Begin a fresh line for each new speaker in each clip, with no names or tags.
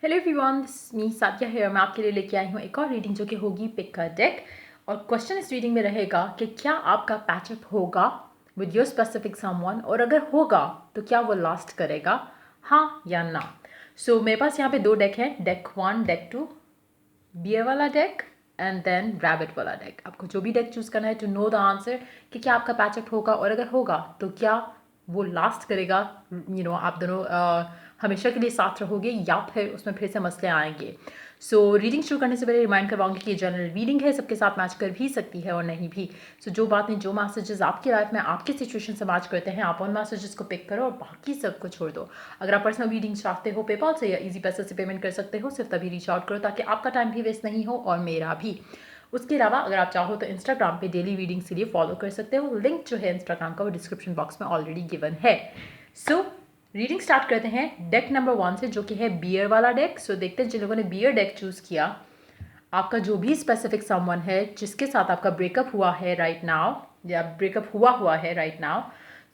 Hello everyone, this मी सादिया है और मैं आपके लिए लेके आई हूँ एक और रीडिंग जो कि होगी पिक अ डेक। और क्वेश्चन इस रीडिंग में रहेगा कि क्या आपका पैचअप होगा विद योर स्पेसिफिक समवन, और अगर होगा तो क्या वो लास्ट करेगा, हाँ या ना। सो मेरे पास यहाँ पे दो डेक हैं, डेक 1 डेक 2, बियर वाला डेक एंड देन रैबिट वाला डेक। आपको जो भी डेक चूज करना है टू नो द आंसर कि क्या आपका पैचअप होगा, और अगर होगा तो क्या वो लास्ट करेगा। आप दोनों हमेशा के लिए साथ रहोगे या फिर उसमें फिर से मसले आएंगे। सो रीडिंग शुरू करने से पहले रिमाइंड करवाऊंगी कि ये जनरल रीडिंग है, सबके साथ मैच कर भी सकती है और नहीं भी। जो बात नहीं, जो मैसेजेस आपकी लाइफ में आपकी सिचुएशन से मैच करते हैं, आप उन मैसेजेस को पिक करो और बाकी सबको छोड़ दो। अगर आप पर्सनल रीडिंग चाहते हो पेपाल से या इजी पैसे से पेमेंट कर सकते हो, सिर्फ तभी रीच आउट करो ताकि आपका टाइम भी वेस्ट नहीं हो और मेरा भी। उसके अलावा अगर आप चाहो तो इंस्टाग्राम पे डेली रीडिंग्स के लिए फॉलो कर सकते हो। लिंक जो है इंस्टाग्राम का वो डिस्क्रिप्शन बॉक्स में ऑलरेडी गिवन है। सो रीडिंग स्टार्ट करते हैं डेक नंबर 1 से, जो कि है बियर वाला डेक। सो देखते हैं जिन लोगों ने बियर डेक चूज किया, आपका जो भी स्पेसिफिक समवन है जिसके साथ आपका ब्रेकअप हुआ है राइट नाउ या ब्रेकअप हुआ है राइट नाउ,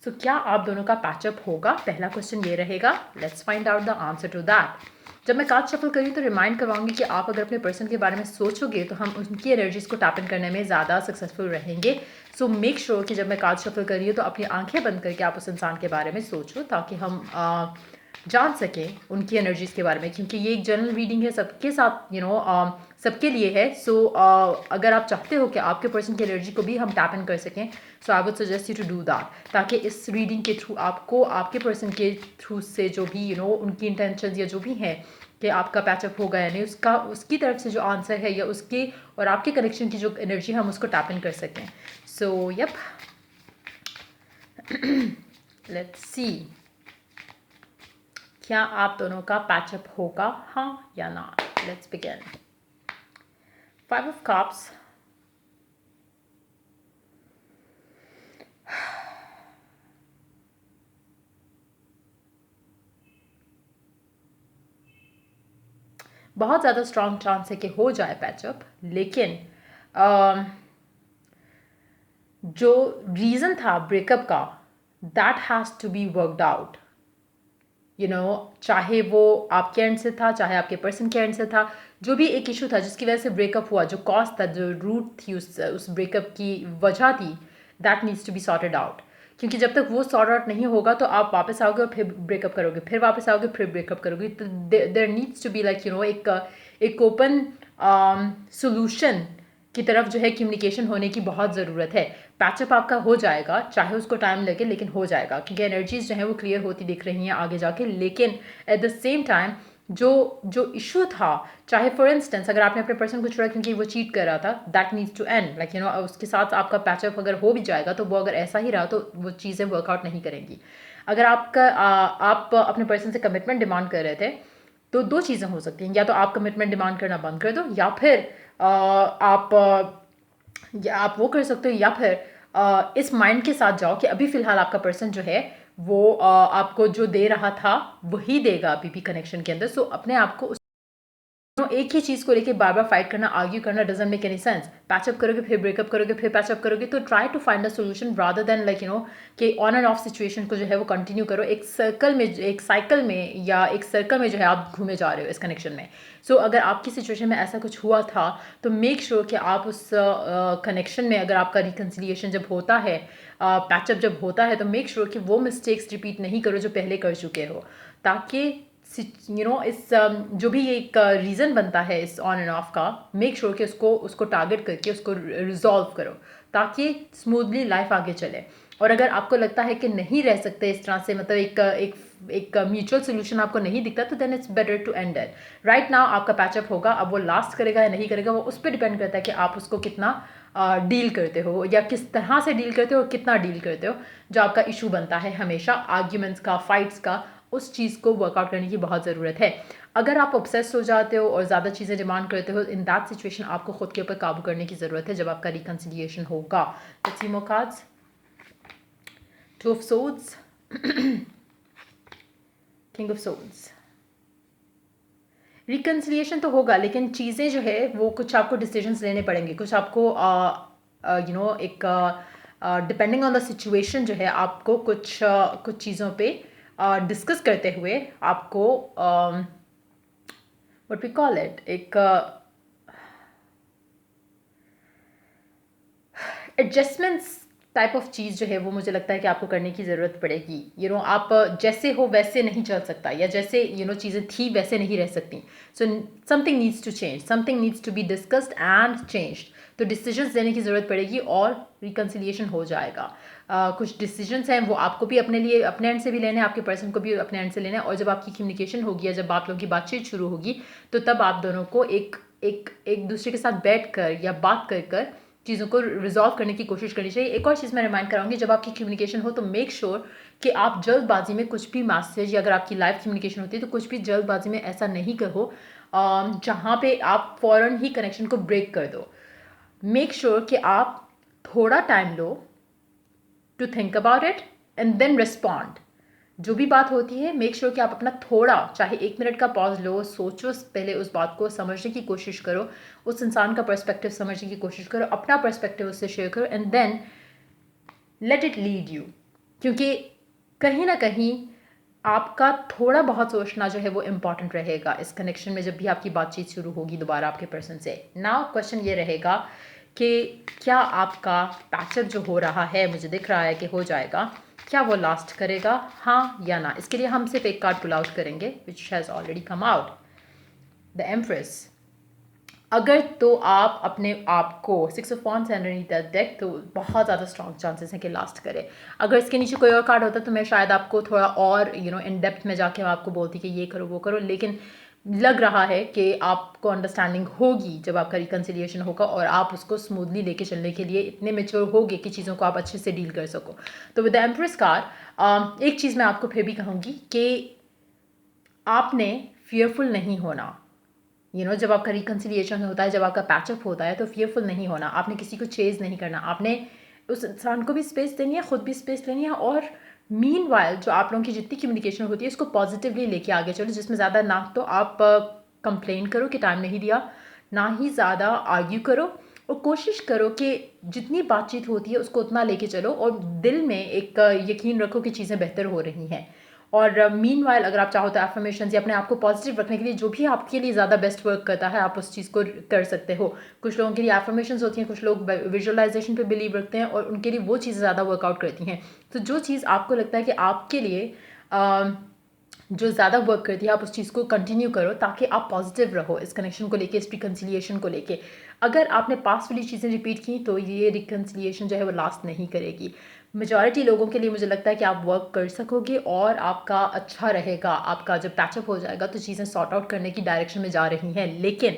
सो क्या आप दोनों का पैचअप होगा। पहला क्वेश्चन ये रहेगा। Let's find out the answer to that. जब मैं कार्ड शफल करी तो रिमाइंड करवाऊंगी कि आप अगर अपने पर्सन के बारे में सोचोगे तो हम उनकी एनर्जीज को टैप इन करने में ज़्यादा सक्सेसफुल रहेंगे। सो मेक श्योर कि जब मैं कार्ड शफल कर रही हूँ तो अपनी आंखें बंद करके आप उस इंसान के बारे में सोचो ताकि हम जान सकें उनकी एनर्जीज के बारे में, क्योंकि ये एक जनरल रीडिंग है, सबके साथ सबके लिए है। सो अगर आप चाहते हो कि आपके पर्सन की एनर्जी को भी हम टैप इन कर सकें, so I would suggest you to do that, ताकि इस रीडिंग के थ्रू आपको आपके पर्सन के थ्रू से जो भी उनकी इंटेंशन या जो भी है कि आपका पैचअप होगा या नहीं, उसका उसकी तरफ से जो आंसर है या उसके और आपके कनेक्शन की जो एनर्जी हम उसको टैप इन कर सकें। सो यप, लेट्स सी क्या आप दोनों का पैचअप होगा, हाँ या ना। Let's begin. 5 ऑफ कप्स, बहुत ज़्यादा स्ट्रॉन्ग चांस है कि हो जाए पैचअप, लेकिन जो रीज़न था ब्रेकअप का, that has to be worked out. चाहे वो आपके एंड से था, चाहे आपके पर्सन के एंड से था, जो भी एक इशू था जिसकी वजह से ब्रेकअप हुआ, जो कॉज था, जो रूट थी उस ब्रेकअप की वजह थी, that needs to be sorted out. क्योंकि जब तक वो सॉर्ट आउट नहीं होगा तो आप वापस आओगे और फिर ब्रेकअप करोगे, फिर वापस आओगे, फिर ब्रेकअप करोगे। तो there needs to be like एक ओपन सोल्यूशन की तरफ जो है कम्युनिकेशन होने की बहुत ज़रूरत है। पैचअप आपका हो जाएगा, चाहे उसको टाइम लगे, लेकिन हो जाएगा, क्योंकि एनर्जीज जो है वो क्लियर होती दिख रही हैं आगे जाके। लेकिन एट द सेम टाइम जो जो इशू था, चाहे फॉर इंस्टेंस अगर आपने अपने पर्सन को छोड़ा क्योंकि वो चीट कर रहा था, that needs to end, like उसके साथ आपका पैचअप अगर हो भी जाएगा तो वो अगर ऐसा ही रहा तो वो चीज़ें वर्कआउट नहीं करेंगी। अगर आप अपने पर्सन से कमिटमेंट डिमांड कर रहे थे तो दो चीज़ें हो सकती हैं, या तो आप कमिटमेंट डिमांड करना बंद कर दो, या फिर आप वो कर सकते हो, या फिर इस माइंड के साथ जाओ कि अभी फ़िलहाल आपका पर्सन जो है वो आपको जो दे रहा था वही देगा अभी भी कनेक्शन के अंदर। सो अपने आप को एक ही चीज़ को लेके बार बार फाइट करना, आर्ग्यू करना doesn't make any sense. Patchup करोगे, फिर ब्रेकअप करोगे, फिर पैचअप करोगे, तो try to find a solution rather than कि ऑन एंड ऑफ सिचुएशन को जो है वो कंटिन्यू करो। एक साइकिल में या एक सर्कल में जो है आप घूमे जा रहे हो इस कनेक्शन में। सो अगर आपकी सिचुएशन में ऐसा कुछ हुआ था तो मेक श्योर कि आप उस कनेक्शन में, अगर आपका रिकन्सिलिएशन जब होता है, पैचअप जब होता है, तो मेक श्योर कि वो मिस्टेक्स रिपीट नहीं करो जो पहले कर चुके हो, ताकि इस जो भी एक रीज़न बनता है इस ऑन एंड ऑफ का, मेक श्योर कि उसको टारगेट करके उसको रिजॉल्व करो ताकि स्मूथली लाइफ आगे चले। और अगर आपको लगता है कि नहीं रह सकते इस तरह से, मतलब एक म्यूचुअल सोल्यूशन आपको नहीं दिखता, तो then it's better to end it right now. आपका पैचअप होगा, अब वो लास्ट करेगा या नहीं करेगा वो उस पर डिपेंड करता है कि आप उसको कितना डील करते हो या किस तरह से डील करते हो और कितना डील करते हो। जो आपका इशू बनता है हमेशा आर्ग्यूमेंट्स का, फाइट्स का, उस चीज़ को वर्कआउट करने की बहुत ज़रूरत है। अगर आप ऑब्सेस्ड हो जाते हो और ज़्यादा चीज़ें डिमांड करते हो, इन दैट सिचुएशन आपको खुद के ऊपर काबू करने की ज़रूरत है जब आपका रिकन्सिलिएशन होगा। Let's see more cards. 2 of swords, king of swords. Reconciliation तो होगा, लेकिन चीज़ें जो है वो कुछ आपको डिसीजंस लेने पड़ेंगे, कुछ आपको एक डिपेंडिंग ऑन द सिचुएशन जो है आपको कुछ चीज़ों पे डिस्कस करते हुए आपको व्हाट वी कॉल इट, एक एडजस्टमेंट्स टाइप ऑफ चीज़ जो है वो मुझे लगता है कि आपको करने की ज़रूरत पड़ेगी। आप जैसे हो वैसे नहीं चल सकता, या जैसे चीज़ें थी वैसे नहीं रह सकती। So something needs to change, something needs to be discussed and changed. तो डिसीजंस लेने की ज़रूरत पड़ेगी और रिकन्सिलिएशन हो जाएगा। कुछ डिसीजंस हैं वो आपको भी अपने लिए अपने एंड से भी लेने हैं, आपके पर्सन को भी अपने एंड से लेना है। और जब आपकी कम्युनिकेशन होगी या जब आप लोगों की बातचीत शुरू होगी, तो तब आप दोनों को एक दूसरे के साथ बैठ कर या बात कर चीज़ों को रिजॉल्व करने की कोशिश करनी चाहिए। एक और चीज़ मैं रिमाइंड कराऊंगी, जब आपकी कम्युनिकेशन हो तो मेक श्योर कि आप जल्दबाजी में कुछ भी मैसेज, या अगर आपकी लाइव कम्युनिकेशन होती है तो कुछ भी जल्दबाजी में ऐसा नहीं करो जहाँ पे आप फ़ौरन ही कनेक्शन को ब्रेक कर दो। मेक श्योर कि आप थोड़ा टाइम लो to think about it and then respond. जो भी बात होती है मेक श्योर कि आप अपना थोड़ा, चाहे 1 मिनट का पॉज लो, सोचो पहले, उस बात को समझने की कोशिश करो, उस इंसान का पर्सपेक्टिव समझने की कोशिश करो, अपना पर्सपेक्टिव उससे शेयर करो and then let it lead you. क्योंकि कहीं ना कहीं आपका थोड़ा बहुत सोचना जो है वो इम्पॉर्टेंट रहेगा इस कनेक्शन में, जब भी आपकी बातचीत शुरू होगी दोबारा आपके पर्सन से। नाउ क्वेश्चन ये रहेगा कि क्या आपका पैचअप जो हो रहा है, मुझे दिख रहा है कि हो जाएगा, क्या वो लास्ट करेगा, हाँ या ना? इसके लिए हम सिर्फ एक कार्ड पुल आउट करेंगे which has already come out, the empress. अगर तो आप अपने आप को 6 of wands underneath the deck, तो बहुत ज़्यादा स्ट्रॉन्ग चांसेस हैं कि लास्ट करे। अगर इसके नीचे कोई और कार्ड होता तो मैं शायद आपको थोड़ा और इन डेप्थ में जाके मैं आपको बोलती कि ये करो वो करो, लेकिन लग रहा है कि आपको अंडरस्टैंडिंग होगी जब आपका रिकन्सिलिएशन होगा और आप उसको स्मूथली लेके चलने के लिए इतने मेच्योर होगे कि चीज़ों को आप अच्छे से डील कर सको। तो विद द एम्प्रेस कार्ड एक चीज़ मैं आपको फिर भी कहूँगी कि आपने फियरफुल नहीं होना। जब आपका रिकन्सिलिएशन होता है, जब आपका पैचअप होता है, तो फियरफुल नहीं होना। आपने किसी को चेज़ नहीं करना, आपने उस इंसान को भी स्पेस देनी है, खुद भी स्पेस लेनी है। और मीनवाइल जो आप लोगों की जितनी कम्युनिकेशन होती है उसको पॉजिटिवली लेके आगे चलो, जिसमें ज़्यादा ना तो आप कंप्लेन करो कि टाइम नहीं दिया, ना ही ज़्यादा आर्ग्यू करो। और कोशिश करो कि जितनी बातचीत होती है उसको उतना लेके चलो और दिल में एक यकीन रखो कि चीज़ें बेहतर हो रही हैं। और मीनवाइल अगर आप चाहो तो एफर्मेशंस या अपने आप को पॉजिटिव रखने के लिए जो भी आपके लिए ज़्यादा बेस्ट वर्क करता है, आप उस चीज़ को कर सकते हो। कुछ लोगों के लिए एफर्मेशंस होती हैं, कुछ लोग विजुअलाइजेशन पे बिलीव रखते हैं और उनके लिए वो चीज़ें ज़्यादा वर्कआउट करती हैं। तो जो चीज़ आपको लगता है कि आपके लिए जो ज़्यादा वर्क करती है, आप उस चीज़ को कंटिन्यू करो ताकि आप पॉजिटिव रहो इस कनेक्शन को लेके, इस रिकन्सिलिएशन को लेके। अगर आपने पास्ट वाली चीज़ें रिपीट की तो ये रिकन्सिलिएशन जो है वो लास्ट नहीं करेगी। मेजॉरिटी लोगों के लिए मुझे लगता है कि आप वर्क कर सकोगे और आपका अच्छा रहेगा। आपका जब पैचअप हो जाएगा तो चीज़ें सॉर्ट आउट करने की डायरेक्शन में जा रही हैं। लेकिन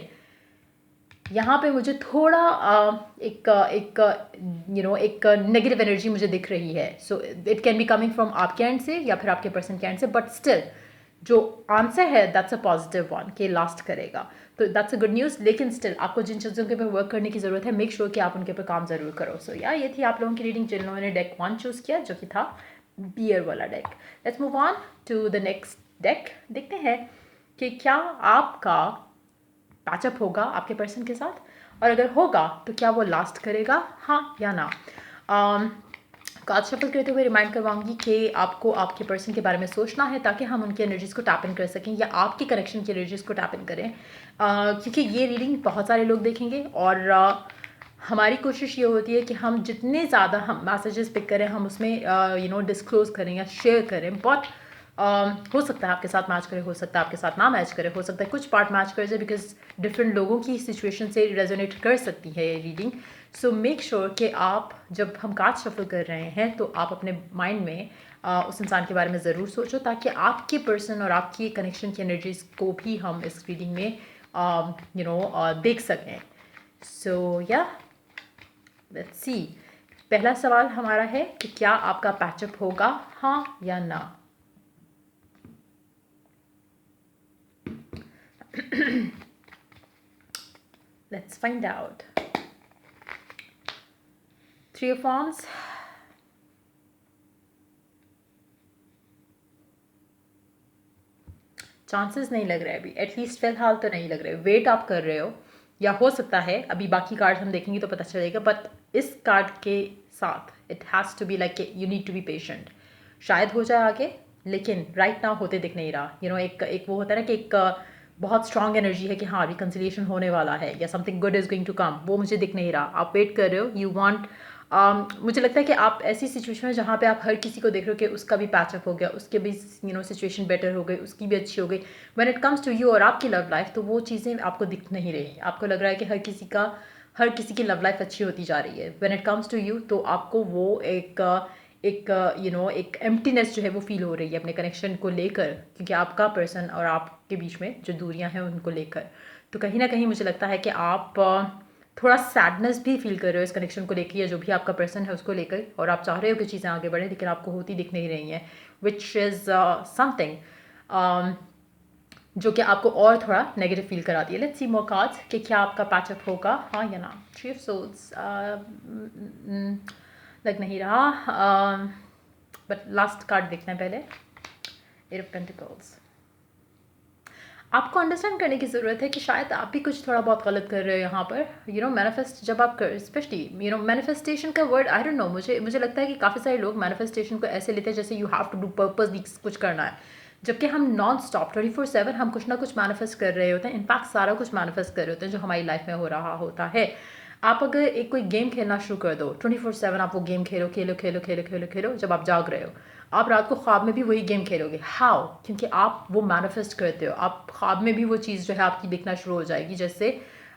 यहाँ पे मुझे थोड़ा एक नेगेटिव एनर्जी मुझे दिख रही है। So it can be coming from आपके एंड से या फिर आपके पर्सन के एंड से, बट स्टिल जो आंसर है दैट्स अ पॉजिटिव वन कि लास्ट करेगा, तो दैट्स अ गुड न्यूज़। लेकिन स्टिल आपको जिन चीज़ों के ऊपर वर्क करने की ज़रूरत है, मेक श्योर कि आप उनके ऊपर काम ज़रूर करो। सो ये थी आप लोगों की रीडिंग जिन लोगों ने डेक 1 चूज़ किया, जो कि था बियर वाला deck. Let's move on to the next deck. देखते हैं कि क्या आपका पैचअप होगा आपके पर्सन के साथ, और अगर होगा तो क्या वो लास्ट करेगा, हाँ या ना। कार्ड शफल करते हुए रिमाइंड करवाऊंगी कि आपको आपके पर्सन के बारे में सोचना है ताकि हम उनकी एनर्जीज़ को टैप इन कर सकें या आपके कनेक्शन की एनर्जीज़ को टैप इन करें, क्योंकि ये रीडिंग बहुत सारे लोग देखेंगे और हमारी कोशिश ये होती है कि हम जितने ज़्यादा हम मैसेजेस पिक करें, हम उसमें डिस्क्लोज़ करें या शेयर करें। बट हो सकता है आपके साथ मैच करे, हो सकता है आपके साथ ना मैच करे, हो सकता है कुछ पार्ट मैच कर जाए, बिकॉज डिफरेंट लोगों की सिचुएशन से रेजोनेट कर सकती है ये रीडिंग। सो मेक श्योर कि आप जब हम कार्ड शफल कर रहे हैं तो आप अपने माइंड में उस इंसान के बारे में ज़रूर सोचो, ताकि आपके पर्सन और आपकी कनेक्शन की एनर्जीज़ को भी हम इस रीडिंग में देख सकें। सो या लेट्स सी। पहला सवाल हमारा है कि क्या आपका पैचअप होगा, हाँ या ना। Let's find out. 3 of Wands. Chances नहीं लग रहे अभी, एटलीस्ट फिलहाल तो नहीं लग रहे। वेट आप कर रहे हो, या हो सकता है अभी बाकी कार्ड हम देखेंगे तो पता चलेगा, बट इस कार्ड के साथ it has to be like you need to be patient. शायद हो जाए आगे, लेकिन राइट नाउ होते दिख नहीं रहा। एक वो होता है ना कि एक बहुत स्ट्रॉन्ग एनर्जी है कि हाँ रिकन्सिलिएशन होने वाला है या something good is going to come, वो मुझे दिख नहीं रहा। आप वेट कर रहे हो, यू वांट मुझे लगता है कि आप ऐसी सिचुएशन में जहाँ पे आप हर किसी को देख रहे हो कि उसका भी पैचअप हो गया, उसके भी सिचुएशन बेटर हो गई, उसकी भी अच्छी हो गई। When it comes to you और आपकी लव लाइफ, तो वो चीज़ें आपको दिख नहीं रही। आपको लग रहा है कि हर किसी की लव लाइफ अच्छी होती जा रही है। When it comes to you, तो आपको वो एक एम्प्टीनेस जो है वो फील हो रही है अपने कनेक्शन को लेकर, क्योंकि आपका पर्सन और आपके बीच में जो दूरियां हैं उनको लेकर। तो कहीं ना कहीं मुझे लगता है कि आप थोड़ा सैडनेस भी फील कर रहे हो इस कनेक्शन को लेकर या जो भी आपका पर्सन है उसको लेकर, और आप चाह रहे हो कि चीज़ें आगे बढ़ें, लेकिन आपको होती दिख नहीं रही हैं, विच इज़ समथिंग जो कि आपको और थोड़ा नेगेटिव फील कराती है। लेट्स सी मोर कार्ड्स कि क्या आपका पैचअप होगा, हाँ या ना। थ्री ऑफ सोल्स लग नहीं रहा, बट लास्ट कार्ड देखते हैं पहले। Eight of pentacles. आपको अंडरस्टैंड करने की ज़रूरत है कि शायद आप भी कुछ थोड़ा बहुत गलत कर रहे हो यहाँ पर। मैनिफेस्ट जब आप कर, स्पेशली मैनिफेस्टेशन का वर्ड, आई डोंट नो, मुझे लगता है कि काफ़ी सारे लोग मैनिफेस्टेशन को ऐसे लेते हैं जैसे you have to do purposely कुछ करना है, जबकि हम नॉन स्टॉप 24/7 हम कुछ ना कुछ मैनिफेस्ट कर रहे होते हैं। इनफैक्ट सारा कुछ मैनिफेस्ट कर रहे होते हैं जो हमारी लाइफ में हो रहा होता है। आप अगर एक कोई गेम खेलना शुरू कर दो, 24/7 आप वो गेम खेलो खेलो खेलो खेलो खेलो खेलो, जब आप जाग रहे हो आप रात को ख्वाब में भी वही गेम खेलोगे। हाउ? क्योंकि आप वो मैनिफेस्ट करते हो। आप ख्वाब में भी वो चीज़ जो है आपकी दिखना शुरू हो जाएगी, जैसे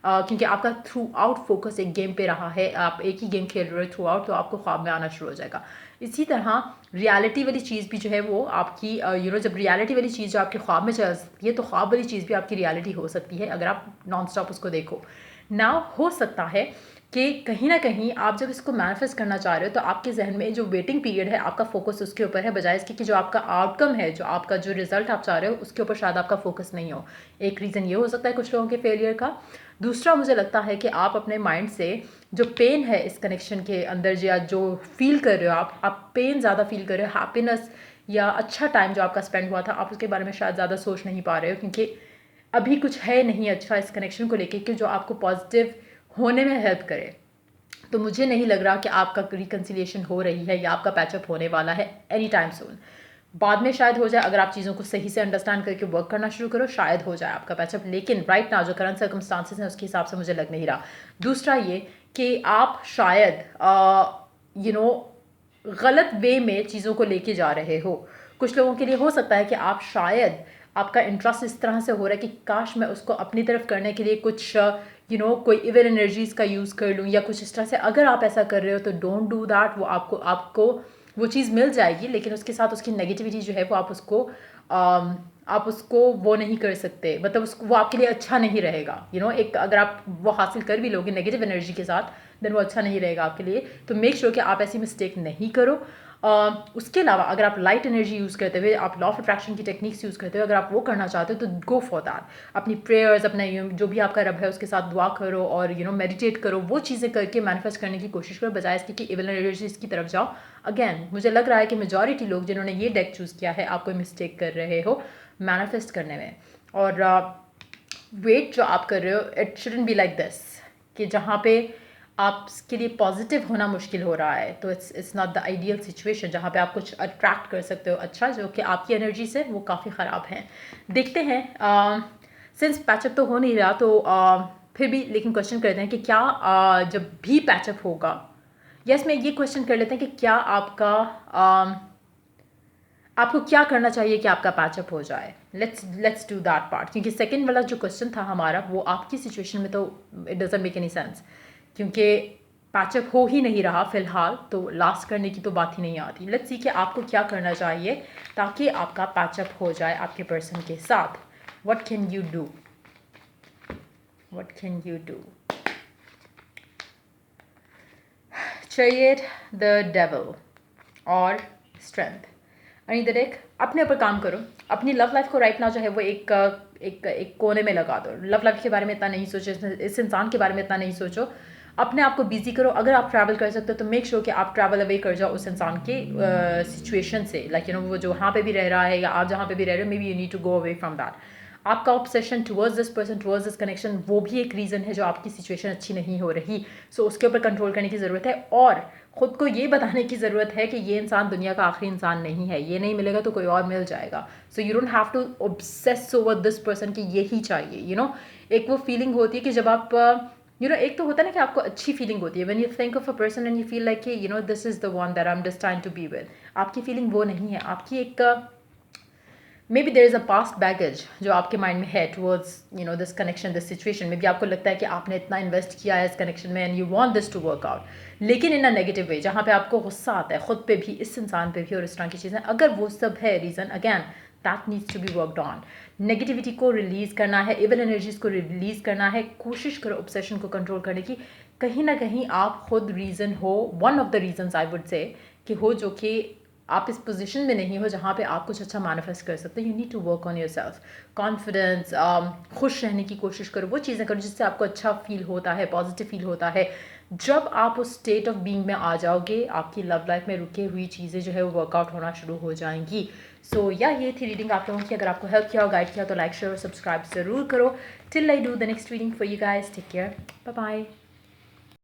क्योंकि आपका थ्रू आउट फोकस एक गेम पे रहा है, आप एक ही गेम खेल रहे हो थ्रू आउट, तो आपको ख्वाब में आना शुरू हो जाएगा। इसी तरह रियलिटी वाली चीज़ भी जो है वो आपकी जब रियलिटी वाली चीज़ जो आपके ख्वाब में चल सकती है, तो ख्वाब वाली चीज़ भी आपकी रियलिटी हो सकती है अगर आप नॉन स्टॉप उसको देखो ना। हो सकता है कि कहीं ना कहीं आप जब इसको मैनिफेस्ट करना चाह रहे हो, तो आपके जहन में जो वेटिंग पीरियड है आपका फोकस उसके ऊपर है, बजाय इसके कि जो आपका आउटकम है, जो आपका जो रिजल्ट आप चाह रहे हो उसके ऊपर शायद आपका फोकस नहीं हो। एक रीज़न ये हो सकता है कुछ लोगों के फेलियर का। दूसरा मुझे लगता है कि आप अपने माइंड से जो पेन है इस कनेक्शन के अंदर, या जो फील कर रहे हो आप पेन ज़्यादा फील कर रहे हो, हैप्पीनेस या अच्छा टाइम जो आपका स्पेंड हुआ था, आप उसके बारे में शायद ज़्यादा सोच नहीं पा रहे हो, क्योंकि अभी कुछ है नहीं अच्छा इस कनेक्शन को लेके कि जो आपको पॉजिटिव होने में हेल्प करे। तो मुझे नहीं लग रहा कि आपका रिकन्सिलिएशन हो रही है या आपका पैचअप होने वाला है एनी टाइम सून। बाद में शायद हो जाए, अगर आप चीज़ों को सही से अंडरस्टैंड करके वर्क करना शुरू करो, शायद हो जाए आपका पैचअप, लेकिन राइट नाउ जो करंट सर्कमस्टांसेस हैं उसके हिसाब से मुझे लग नहीं रहा। दूसरा ये कि आप शायद गलत वे में चीज़ों को लेके जा रहे हो। कुछ लोगों के लिए हो सकता है कि आप शायद आपका इंटरेस्ट इस तरह से हो रहा है कि काश मैं उसको अपनी तरफ करने के लिए कुछ कोई इवन एनर्जीज़ का यूज़ कर लूँ या कुछ इस तरह से। अगर आप ऐसा कर रहे हो तो डोंट डू दैट। वो आपको वो चीज़ मिल जाएगी, लेकिन उसके साथ उसकी नेगेटिविटी जो है वो आप उसको वो नहीं कर सकते, मतलब उसको वो आपके लिए अच्छा नहीं रहेगा। एक अगर आप वो हासिल कर भी लोगे नेगेटिव एनर्जी के साथ, देन वो अच्छा नहीं रहेगा आपके लिए। तो मेक श्योर कि आप ऐसी मिस्टेक नहीं करो। उसके अलावा अगर आप लाइट एनर्जी यूज़ करते हुए, आप लॉ ऑफ अट्रैक्शन की टेक्निक्स यूज़ करते हुए अगर आप वो करना चाहते हो, तो गो फॉर दैट। अपनी प्रेयर्स, अपना जो भी आपका रब है उसके साथ दुआ करो और मेडिटेट करो, वो चीज़ें करके मैनिफेस्ट करने की कोशिश करो, बजाय इसके कि इवल एनर्जीज की तरफ जाओ। अगेन मुझे लग रहा है कि मेजॉरिटी लोग जिन्होंने ये डेक चूज़ किया है, आप कोई मिस्टेक कर रहे हो मैनिफेस्ट करने में। और वेट जो आप कर रहे हो, it shouldn't be like this कि जहाँ पे आपके लिए पॉजिटिव होना मुश्किल हो रहा है। तो it's not the ideal situation जहाँ पे आप कुछ अट्रैक्ट कर सकते हो अच्छा, जो कि आपकी एनर्जी से वो काफ़ी ख़राब है। देखते हैं, सिंस पैचअप तो हो नहीं रहा, तो फिर भी लेकिन क्वेश्चन करते हैं कि क्या जब भी पैचअप होगा, यस मैं ये क्वेश्चन कर लेते हैं कि क्या आपको क्या करना चाहिए कि आपका पैचअप हो जाए। लेट्स डू दैट पार्ट, क्योंकि सेकंड वाला जो क्वेश्चन था हमारा वो आपकी सिचुएशन में तो it doesn't make any sense, क्योंकि पैचअप हो ही नहीं रहा फ़िलहाल, तो लास्ट करने की तो बात ही नहीं आती। लेट्स सी कि आपको क्या करना चाहिए ताकि आपका पैचअप हो जाए आपके पर्सन के साथ। What can you do? What can you do? Chariot, the devil और स्ट्रेंथ। एक अपने ऊपर काम करो, अपनी लव लाइफ को राइट नाउ जो है वो एक कोने में लगा दो। लव लाइफ के बारे में इतना नहीं सोचो, इस इंसान के बारे में इतना नहीं सोचो, अपने आप को बिजी करो। अगर आप ट्रैवल कर सकते हो तो मेक श्योर कि आप ट्रैवल अवे कर जाओ उस इंसान के सिचुएशन से, लाइक वो जो वहाँ पे भी रह रहा है या आप जहाँ पे भी रह रहे हो, maybe you need to go away from that. आपका obsession towards this person, towards this connection, वो भी एक रीज़न है जो आपकी सिचुएशन अच्छी नहीं हो रही. सो उसके ऊपर कंट्रोल करने की ज़रूरत है और ख़ुद को ये बताने की ज़रूरत है कि ये इंसान दुनिया का आखिरी इंसान नहीं है, ये नहीं मिलेगा तो कोई और मिल जाएगा. So you don't have to obsess over this person कि यही चाहिए. एक वो फीलिंग होती है कि जब आप एक तो होता है ना कि आपको अच्छी फीलिंग होती है when you think of a person and you feel like कि this is the one that I am destined to be with. आपकी फीलिंग वो नहीं है, आपकी एक maybe there is a past baggage जो आपके माइंड में है towards this connection, this situation. Maybe आपको लगता है कि आपने इतना इन्वेस्ट किया है इस कनेक्शन में and you want this to work out, लेकिन इन अ नेगेटिव वे जहाँ पे आपको गुस्सा आता है खुद पे भी, इस इंसान पे भी और इस तरह की चीज़ें. अगर वो सब है reason, again that needs to be worked on. Negativity को रिलीज़ करना है, इविल एनर्जीज को रिलीज़ करना है. कोशिश करो ऑब्सेशन को कंट्रोल करने की. कहीं ना कहीं आप खुद रीज़न हो, one of the reasons I would say कि हो, जो कि आप इस पोजीशन में नहीं हो जहाँ पे आप कुछ अच्छा मैनिफेस्ट कर सकते हो. You need to work on yourself. Confidence, खुश रहने की कोशिश करो, वो चीज़ें करो जिससे आपको अच्छा फील होता है, पॉजिटिव फील होता है. जब आप उस स्टेट ऑफ बीइंग में आ जाओगे, आपकी लव लाइफ में रुकी हुई चीज़ें जो है वो वर्कआउट होना शुरू हो जाएंगी. सो ये थी रीडिंग आप लोगों की. अगर आपको हेल्प किया हो, गाइड किया तो लाइक शेयर और सब्सक्राइब ज़रूर करो. Till I do the next reading for you guys, take care, bye bye.